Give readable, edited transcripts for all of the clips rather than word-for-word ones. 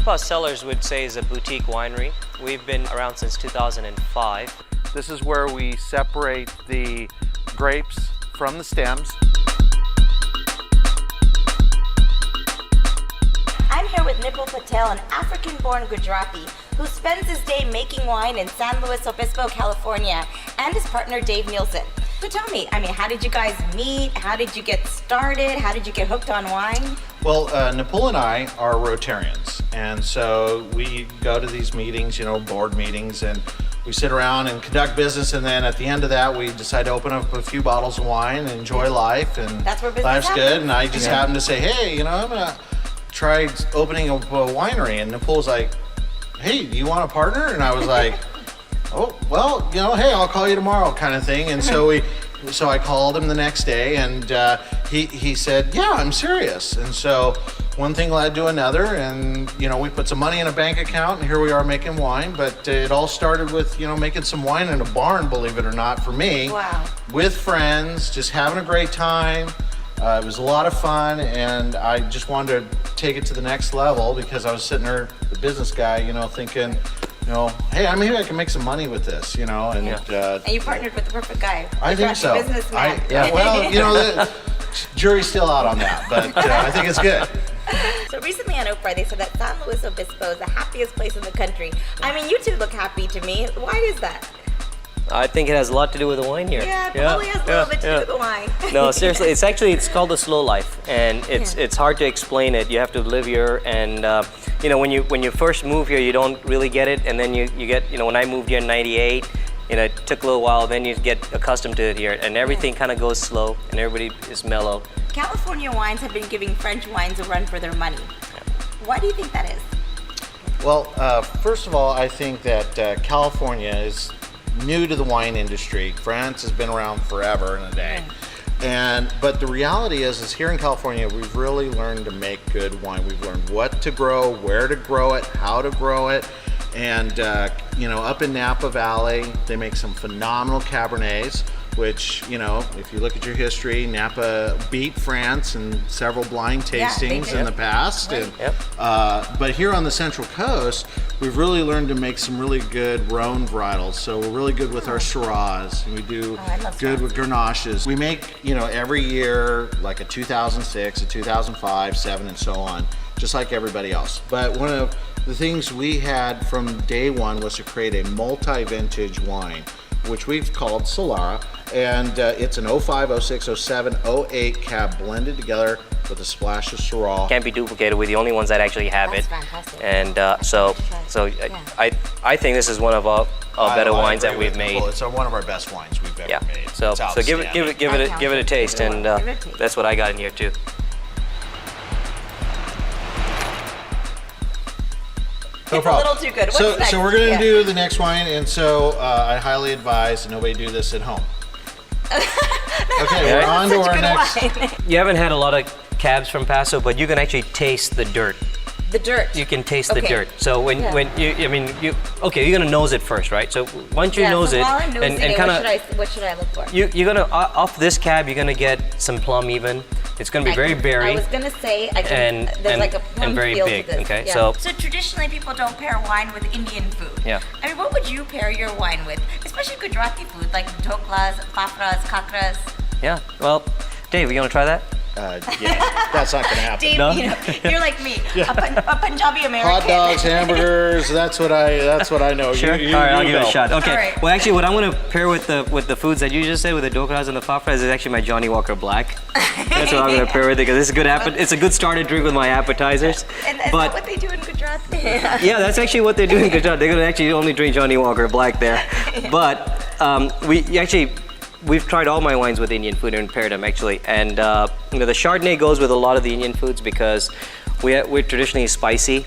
Nipa Cellars would say is a boutique winery. We've been around since 2005. This is where we separate the grapes from the stems. I'm here with Nipa Patel, an African-born Gujarati who spends his day making wine in San Luis Obispo, California, and his partner Dave Nielsen. So tell me, how did you guys meet? How did you get started? How did you get hooked on wine? Well, Nipul and I are Rotarians, and so we go to these meetings, board meetings, and we sit around and conduct business, and then at the end of that, we decide to open up a few bottles of wine and enjoy life, and that's where business life's happens. good. And I just happened to say, hey, I'm gonna try opening a winery, and Nipul's like, hey, do you want a partner? And I was like, oh, well, hey, I'll call you tomorrow, kind of thing. And so I called him the next day, and he said, yeah, I'm serious. And so one thing led to another, and we put some money in a bank account, and here we are making wine. But it all started with making some wine in a barn, believe it or not, for me. Wow. With friends, just having a great time. It was a lot of fun, and I just wanted to take it to the next level because I was sitting there, the business guy, thinking, hey, maybe I can make some money with this, and and you partnered with the perfect guy. I think so. Businessman. Well, the jury's still out on that, but I think it's good. So recently on Oprah, they said that San Luis Obispo is the happiest place in the country. You two look happy to me. Why is that? I think it has a lot to do with the wine here. Yeah, it probably has a little bit to do with the wine. No, seriously, it's called the slow life, and it's hard to explain it. You have to live here, and when you first move here, you don't really get it, and then you get, when I moved here in '98, it took a little while, then you get accustomed to it here, and everything kind of goes slow, and everybody is mellow. California wines have been giving French wines a run for their money. Why do you think that is? Well, first of all, I think that California is new to the wine industry. France has been around forever and a day. But the reality is here in California, we've really learned to make good wine. We've learned what to grow, where to grow it, how to grow it. And up in Napa Valley, they make some phenomenal Cabernets, which, if you look at your history, Napa beat France in several blind tastings in the past. Right. And, but here on the Central Coast, we've really learned to make some really good Rhone varietals. So we're really good with our Syrahs, and we do good with Grenaches. We make, every year, like a 2006, a 2005, 7, and so on, just like everybody else. But one of the things we had from day one was to create a multi-vintage wine, which we've called Syrah, and it's an 05, 06, 07, 08 cab blended together with a splash of Syrah. Can't be duplicated. We're the only ones that actually have it. Fantastic. And I think this is one of our better wines that we've made. It's one of our best wines we've ever made. So give it a taste, and that's what I got in here too. No problem. A little too good. What's next? So we're going to do the next wine, and so I highly advise that nobody do this at home. Okay, we're on to our next. You haven't had a lot of cabs from Paso, but you can actually taste the dirt. The dirt. You can taste the dirt. So when you're gonna nose it first, right? So once you nose it, while I'm nosing and kind of, what should I look for? You're gonna off this cab, you're gonna get some plum even. It's gonna be very berry. I was gonna say there's like a plum and very feel big. to this. Okay, so traditionally people don't pair wine with Indian food. Yeah. What would you pair your wine with? Especially Gujarati food like dhoklas, fafras, kakras. Yeah. Well, Dave, you gonna try that? Yeah, that's not going to happen. Dave, No? You're like me, a Punjabi American. Hot dogs, hamburgers, that's what I know. Sure. You All right, I'll give it a shot. Okay. All right. Well, actually, what I'm going to pair with the foods that you just said, with the dokras and the fafras, is actually my Johnny Walker Black. That's what I'm going to pair with it, because it's a good it's a good starter drink with my appetizers. And is that what they do in Gujarat? Yeah, that's actually what they do in Gujarat. They're going to actually only drink Johnny Walker Black there. But we've tried all my wines with Indian food and paired them actually, and the Chardonnay goes with a lot of the Indian foods because we're traditionally spicy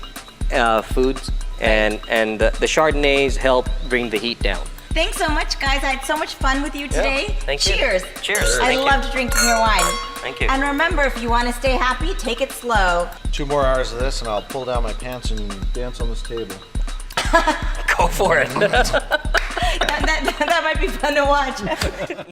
foods, and the Chardonnays help bring the heat down. Thanks so much, guys. I had so much fun with you today. Yeah, thank you. Cheers. Cheers. I loved drinking your wine. Thank you. And remember, if you want to stay happy, take it slow. 2 more hours of this, and I'll pull down my pants and dance on this table. Go for it. that might be fun to watch.